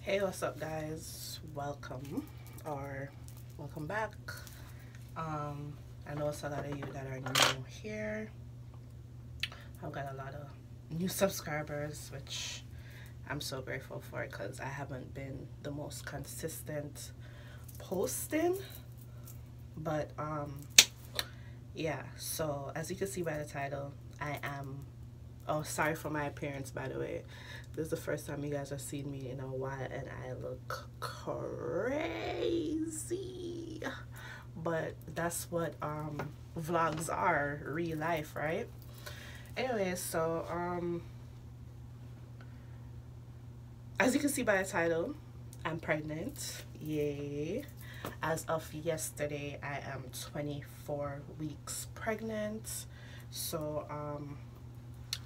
Hey, what's up, guys? Welcome back. I know it's a lot of you that are new here. I've got a lot of new subscribers, which I'm so grateful for because I haven't been the most consistent posting. But yeah, so as you can see by the title, I am. Oh, sorry for my appearance, by the way. This is the first time you guys have seen me in a while, and I look crazy. But that's what vlogs are, real life, right? Anyway, so as you can see by the title, I'm pregnant. Yay. As of yesterday, I am 24 weeks pregnant. So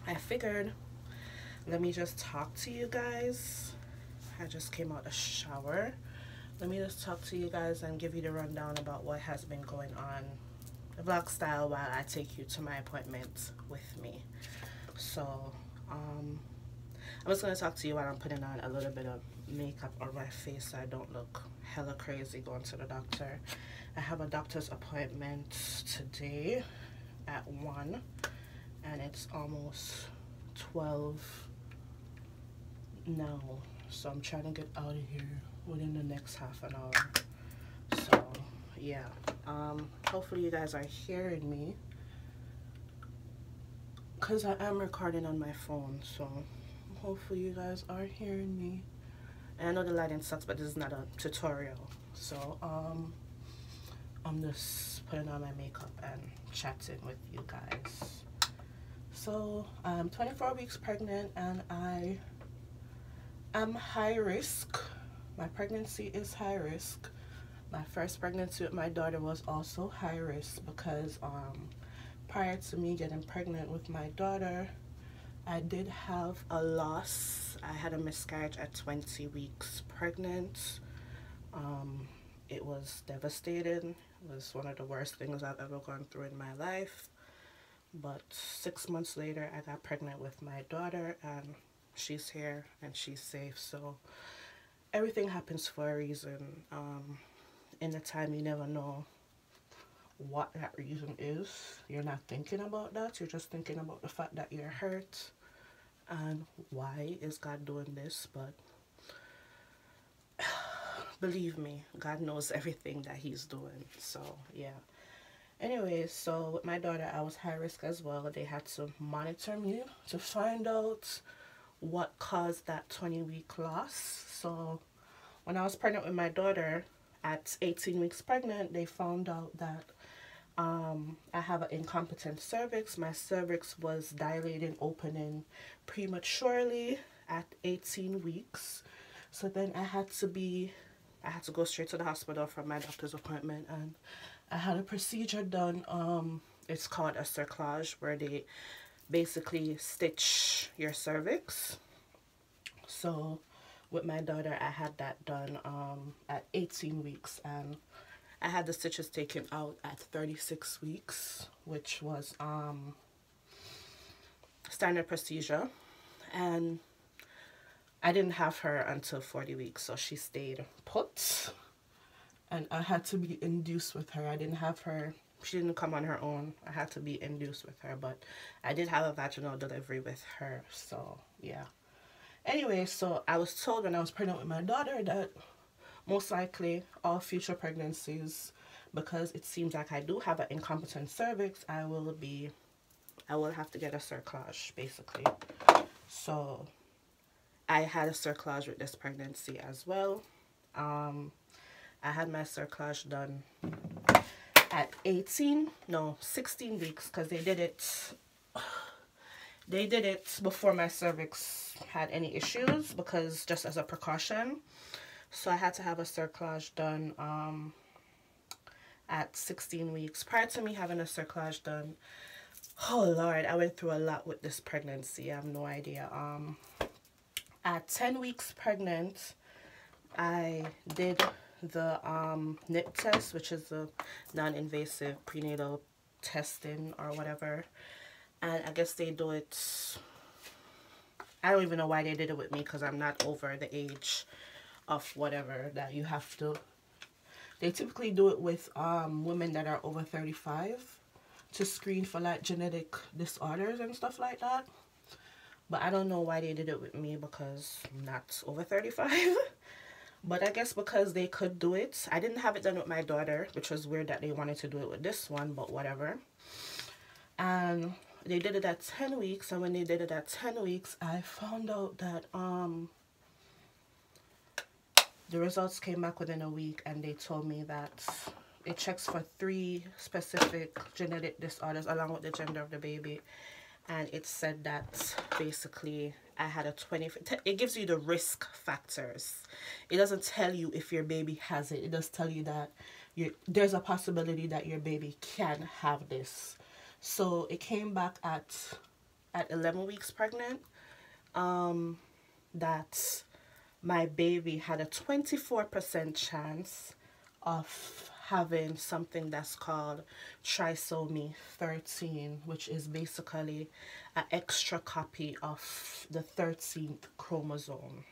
I figured, let me just talk to you guys. I just came out of the shower. Let me just talk to you guys and give you the rundown about what has been going on, vlog style, while I take you to my appointment with me. So I'm just going to talk to you while I'm putting on a little bit of makeup on my face so I don't look hella crazy going to the doctor. I have a doctor's appointment today at 1, and it's almost 12 now, so I'm trying to get out of here within the next half an hour. So yeah, hopefully you guys are hearing me because I am recording on my phone, so hopefully you guys are hearing me. And I know the lighting sucks, but this is not a tutorial, so I'm just putting on my makeup and chatting with you guys. So I'm 24 weeks pregnant, and I am high risk. My pregnancy is high risk. My first pregnancy with my daughter was also high risk because prior to me getting pregnant with my daughter, I did have a loss. I had a miscarriage at 20 weeks pregnant. It was devastating. It was one of the worst things I've ever gone through in my life. But 6 months later, I got pregnant with my daughter, and she's here and she's safe. So everything happens for a reason. In the time, you never know what that reason is. You're not thinking about that. You're just thinking about the fact that you're hurt and why is God doing this. But believe me, God knows everything that he's doing. So yeah. Anyway, so with my daughter, I was high risk as well. They had to monitor me to find out what caused that 20-week loss. So when I was pregnant with my daughter at 18 weeks pregnant, they found out that I have an incompetent cervix. My cervix was dilating, opening prematurely at 18 weeks. So then I had to go straight to the hospital for my doctor's appointment, and I had a procedure done. It's called a cerclage, where they basically stitch your cervix. So with my daughter, I had that done at 18 weeks, and I had the stitches taken out at 36 weeks, which was standard procedure. And I didn't have her until 40 weeks, so she stayed put. And I had to be induced with her. I didn't have her, she didn't come on her own. I had to be induced with her, but I did have a vaginal delivery with her, so yeah. Anyway, so I was told when I was pregnant with my daughter that most likely all future pregnancies, because it seems like I do have an incompetent cervix, I will have to get a cerclage, basically. So I had a cerclage with this pregnancy as well. I had my cerclage done at 16 weeks, because they did it before my cervix had any issues, because just as a precaution. So I had to have a cerclage done at 16 weeks. Prior to me having a cerclage done, oh Lord, I went through a lot with this pregnancy. I have no idea. At 10 weeks pregnant, I did the NIPT test, which is the non-invasive prenatal testing or whatever. And I guess they do it, I don't even know why they did it with me, because I'm not over the age of whatever that you have to. They typically do it with women that are over 35 to screen for like genetic disorders and stuff like that. But I don't know why they did it with me, because I'm not over 35. But I guess because they could do it. I didn't have it done with my daughter, which was weird that they wanted to do it with this one, but whatever. And they did it at 10 weeks, and when they did it at 10 weeks, I found out that the results came back within a week, and they told me that it checks for 3 specific genetic disorders along with the gender of the baby. And it said that basically I had a 20, it gives you the risk factors. It doesn't tell you if your baby has it. It does tell you that there's a possibility that your baby can have this. So it came back at 11 weeks pregnant, that my baby had a 24% chance of having something that's called Trisomy 13, which is basically an extra copy of the 13th chromosome,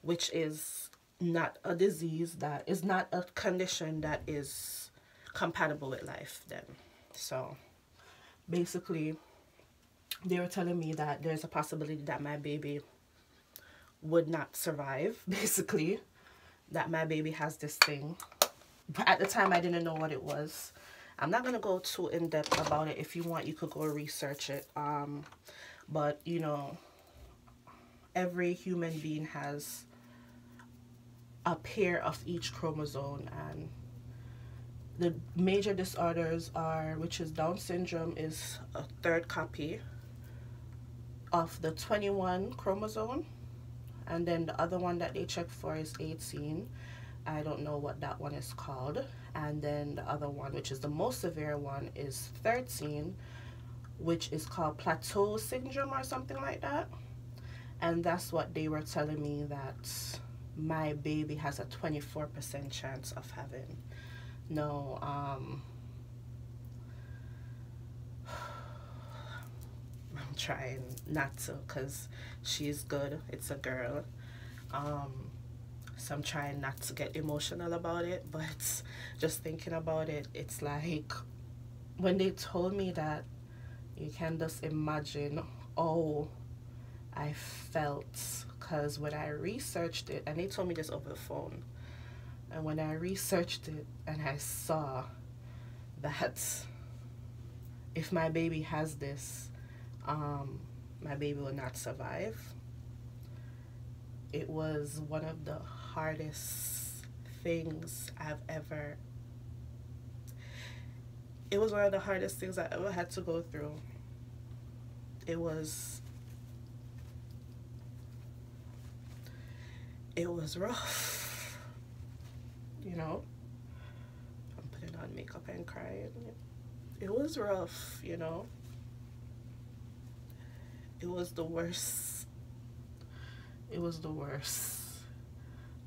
which is not a disease, that is not a condition that is compatible with life then. So basically they were telling me that there's a possibility that my baby would not survive, basically, that my baby has this thing. But at the time I didn't know what it was. I'm not going to go too in depth about it. If you want, you could go research it. But you know, every human being has a pair of each chromosome, and the major disorders are, which is Down syndrome is a 3rd copy of the 21 chromosome, and then the other one that they check for is 18. I don't know what that one is called. And then the other one, which is the most severe one, is 13, which is called plateau syndrome or something like that. And that's what they were telling me, that my baby has a 24% chance of having. No, I'm trying not to, because she's good. It's a girl. So I'm trying not to get emotional about it, but just thinking about it, it's like when they told me that, you can just imagine how I felt, because when I researched it, and they told me this over the phone, and when I researched it and I saw that if my baby has this, my baby will not survive, it was one of the hardest things I've ever, it was one of the hardest things I ever had to go through. It was rough, you know. I'm putting on makeup and crying. It was rough, you know. It was the worst. It was the worst.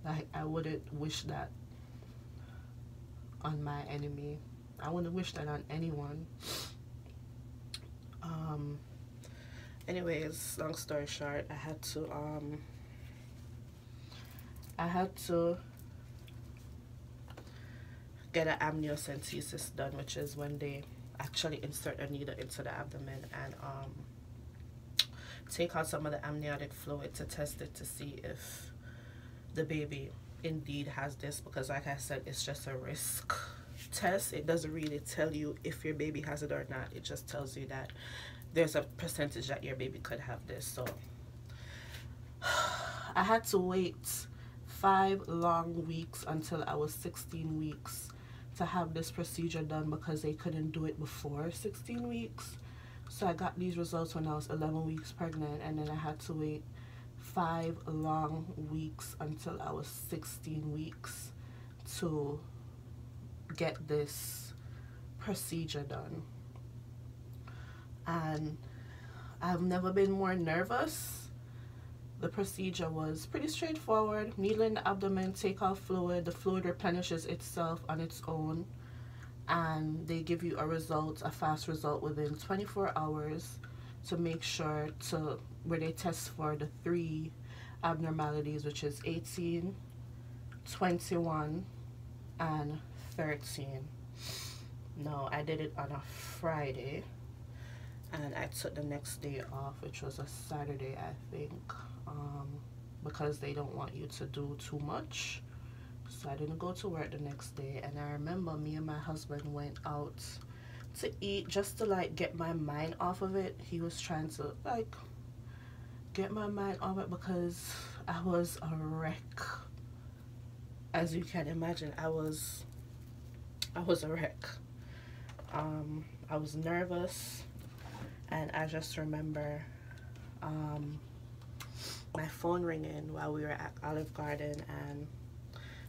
Like, I wouldn't wish that on my enemy. I wouldn't wish that on anyone. Anyways, long story short, I had to get an amniocentesis done, which is when they actually insert a needle into the abdomen and take out some of the amniotic fluid to test it to see if the baby indeed has this, because like I said, it's just a risk test. It doesn't really tell you if your baby has it or not. It just tells you that there's a percentage that your baby could have this. So I had to wait 5 long weeks until I was 16 weeks to have this procedure done, because they couldn't do it before 16 weeks. So I got these results when I was 11 weeks pregnant, and then I had to wait 5 long weeks until I was 16 weeks to get this procedure done. And I've never been more nervous. The procedure was pretty straightforward. Needle in the abdomen, take out fluid. The fluid replenishes itself on its own, and they give you a result, a fast result, within 24 hours to make sure to, where they test for the 3 abnormalities, which is 18, 21 and 13. No, I did it on a Friday, and I took the next day off, which was a Saturday, I think, because they don't want you to do too much. So I didn't go to work the next day. And I remember me and my husband went out to eat just to like get my mind off of it. He was trying to like get my mind off it because I was a wreck. As you can imagine, I was a wreck. I was nervous, and I just remember my phone ringing while we were at Olive Garden, and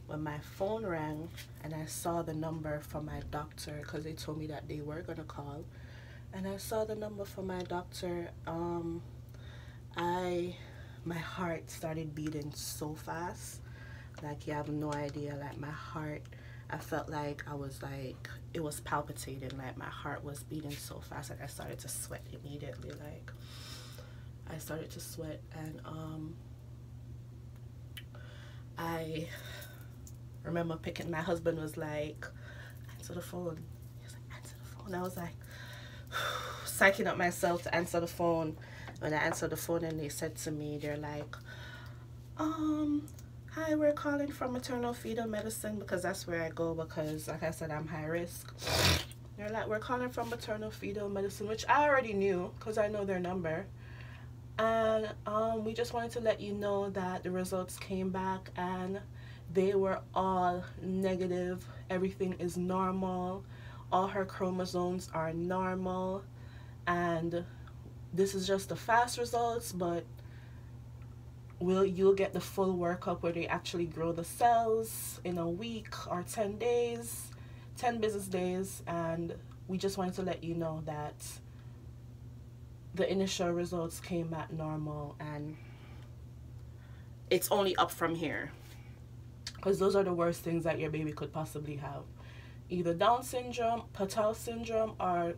when my phone rang and I saw the number from my doctor, because they told me that they were gonna call, and I saw the number from my doctor, my heart started beating so fast, like you have no idea. Like my heart, I felt like I was like, it was palpitating, like my heart was beating so fast, like I started to sweat immediately. Like I started to sweat, and I remember picking, my husband was like, answer the phone. He was like, answer the phone. I was like psyching up myself to answer the phone. When I answered the phone, and they said to me, they're like, hi, we're calling from maternal fetal medicine, because that's where I go, because like I said, I'm high risk. They're like, we're calling from maternal fetal medicine, which I already knew because I know their number. And we just wanted to let you know that the results came back and they were all negative. Everything is normal. All her chromosomes are normal, and this is just the fast results, but you'll get the full workup where they actually grow the cells in a week or 10 days, 10 business days. And we just wanted to let you know that the initial results came back normal, and it's only up from here, because those are the worst things that your baby could possibly have. Either Down syndrome, Patel syndrome, or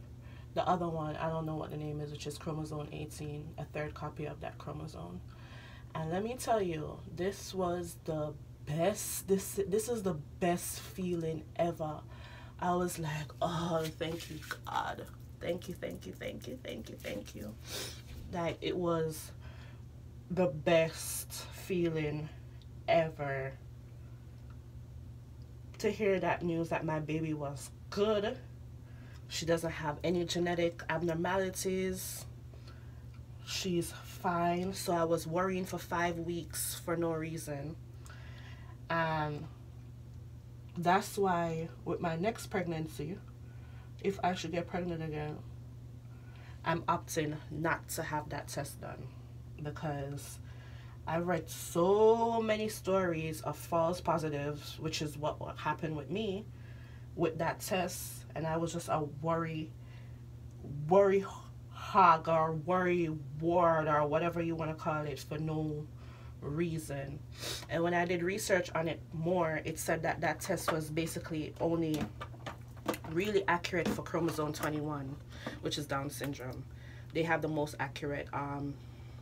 the other one, I don't know what the name is, which is chromosome 18, a third copy of that chromosome. And let me tell you, this was the best, this is the best feeling ever. I was like, oh, thank you, God. Thank you, thank you, thank you, thank you, thank you. Like, it was the best feeling ever to hear that news that my baby was good. She doesn't have any genetic abnormalities. She's fine. So I was worrying for 5 weeks for no reason. And that's why with my next pregnancy, if I should get pregnant again, I'm opting not to have that test done, because I've read so many stories of false positives, which is what happened with me with that test. And I was just a worry hog or worry ward or whatever you want to call it for no reason. And when I did research on it more, it said that that test was basically only really accurate for chromosome 21, which is Down syndrome. They have the most accurate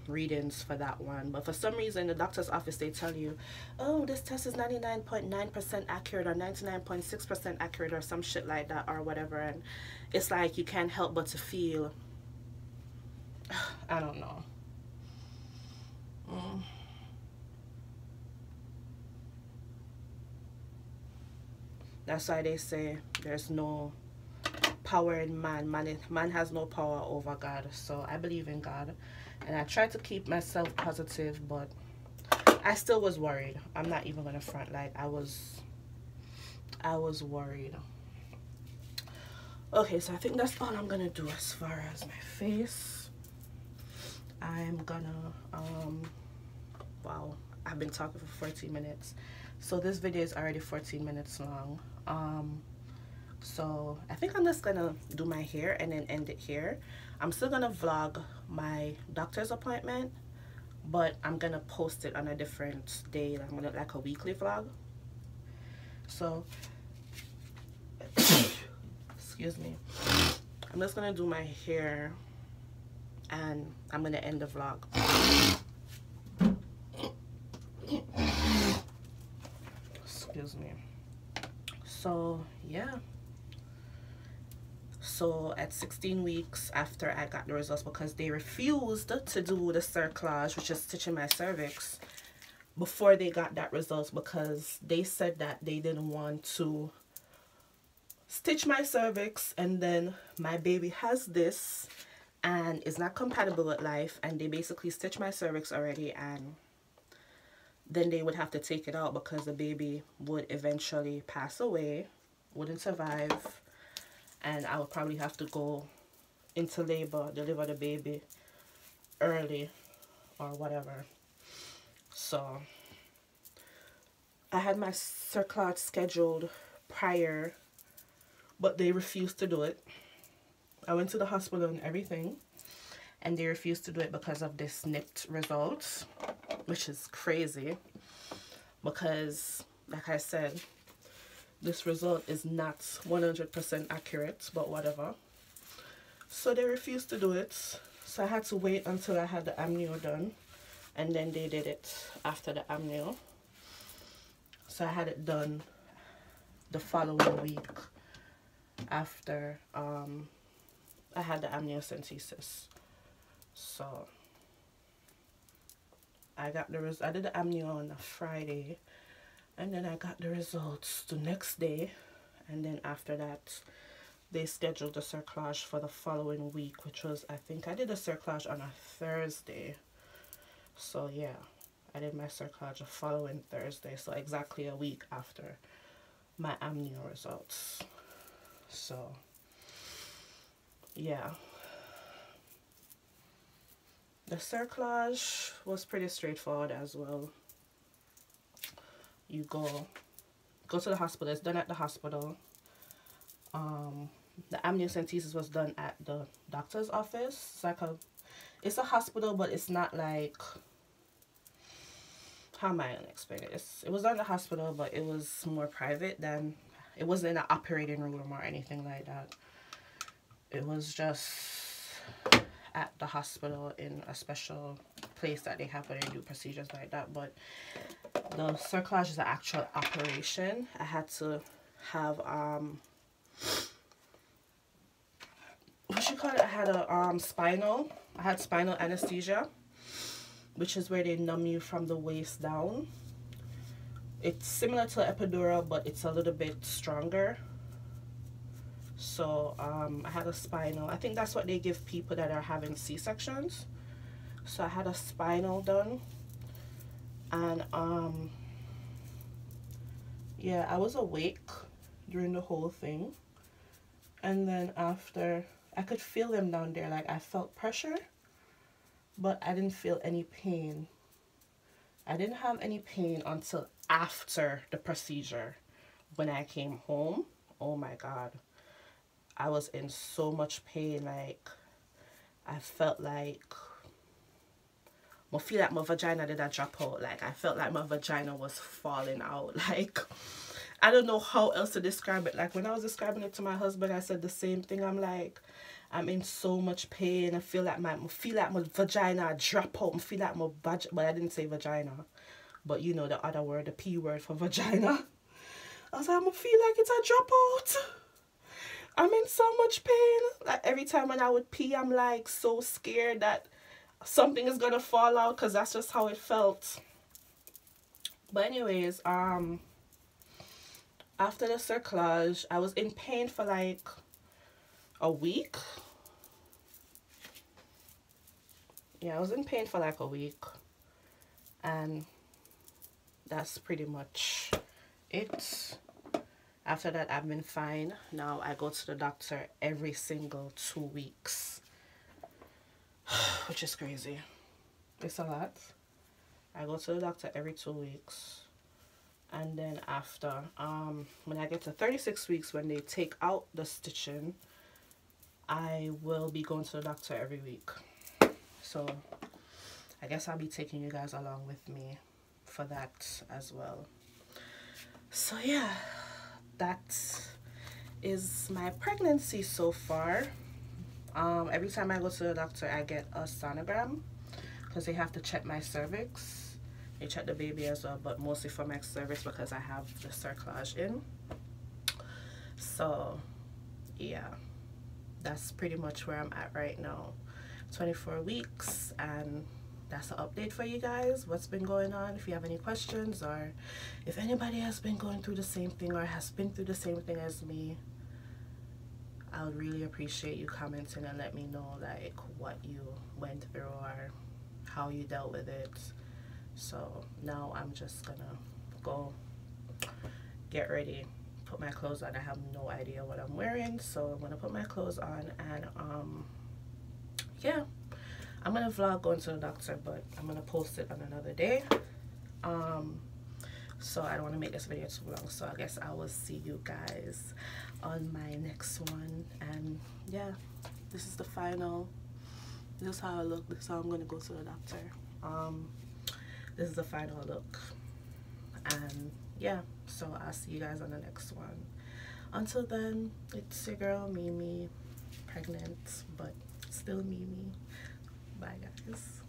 readings for that one. But for some reason, the doctor's office, they tell you, oh, this test is 99.9% accurate or 99.6% accurate or some shit like that or whatever. And it's like you can't help but to feel, I don't know. That's why they say there's no power in man. Man has no power over God. So I believe in God, and I try to keep myself positive, but I still was worried. I'm not even gonna front, like I was worried. Okay, so I think that's all I'm gonna do as far as my face. I'm gonna wow, I've been talking for 14 minutes. So this video is already 14 minutes long. So I think I'm just gonna do my hair and then end it here. I'm still gonna vlog my doctor's appointment, but I'm gonna post it on a different day. I'm gonna like a weekly vlog. So excuse me, I'm just gonna do my hair and I'm gonna end the vlog. excuse me. So yeah, so at 16 weeks after I got the results, because they refused to do the cerclage, which is stitching my cervix, before they got that results, because they said that they didn't want to stitch my cervix and then my baby has this and is not compatible with life, and they basically stitch my cervix already, and then they would have to take it out because the baby would eventually pass away, wouldn't survive, and I would probably have to go into labor, deliver the baby early or whatever. So I had my cerclage scheduled prior, but they refused to do it. I went to the hospital and everything, and they refused to do it because of this NIPT results, which is crazy because, like I said, this result is not 100% accurate, but whatever. So they refused to do it. So I had to wait until I had the amnio done, and then they did it after the amnio. So I had it done the following week after I had the amniocentesis. So I did the amnio on a Friday, and then I got the results the next day, and then after that they scheduled the cerclage for the following week, which was, I think I did the cerclage on a Thursday. So yeah, I did my cerclage the following Thursday, so exactly a week after my amnio results. So yeah, the cerclage was pretty straightforward as well. You go to the hospital. It's done at the hospital. The amniocentesis was done at the doctor's office. It's a hospital, but it's not like, how am I gonna explain it? It was done at the hospital, but it was more private than, it wasn't in an operating room or anything like that. It was just at the hospital in a special place that they have where they do procedures like that. But the cerclage is an actual operation. I had to have what you call it? I had a spinal. I had spinal anesthesia, which is where they numb you from the waist down. It's similar to epidural, but it's a little bit stronger. So I had a spinal. I think that's what they give people that are having C-sections. So I had a spinal done, and yeah, I was awake during the whole thing, and then after, I could feel them down there. Like, I felt pressure, but I didn't feel any pain. I didn't have any pain until after the procedure. When I came home, oh my God, I was in so much pain. Like, I felt like, I feel like my vagina did a drop out. Like, I felt like my vagina was falling out. Like, I don't know how else to describe it. Like, when I was describing it to my husband, I said the same thing. I'm like, I'm in so much pain. I feel like my vagina drop out. I feel like my but I didn't say vagina, but you know the other word, the P word for vagina. I was like, I feel like it's a drop out. I'm in so much pain. Like, every time when I would pee, I'm like so scared that something is gonna fall out, because that's just how it felt. But anyways, after the cerclage, I was in pain for like a week. Yeah, I was in pain for like a week, and that's pretty much it. After that, I've been fine. Now I go to the doctor every single 2 weeks, which is crazy. It's a lot. I go to the doctor every 2 weeks, and then after, when I get to 36 weeks, when they take out the stitching, I will be going to the doctor every week. So I guess I'll be taking you guys along with me for that as well. So yeah, that is my pregnancy so far. Every time I go to the doctor, I get a sonogram because they have to check my cervix. you check the baby as well, but mostly for my cervix because I have the cerclage in. So yeah, that's pretty much where I'm at right now. 24 weeks, and that's an update for you guys, what's been going on. If you have any questions, or if anybody has been going through the same thing or has been through the same thing as me, I would really appreciate you commenting and let me know like what you went through or how you dealt with it. So now I'm just gonna go get ready, put my clothes on. I have no idea what I'm wearing, so I'm gonna put my clothes on, and yeah, I'm gonna vlog going to the doctor, but I'm gonna post it on another day. So I don't want to make this video too long, so I guess I will see you guys on my next one. And yeah, this is the final. This is how I look. This is how I'm gonna go to the doctor. This is the final look, and yeah, so I'll see you guys on the next one. Until then, it's your girl Mimi, pregnant but still Mimi. Bye guys.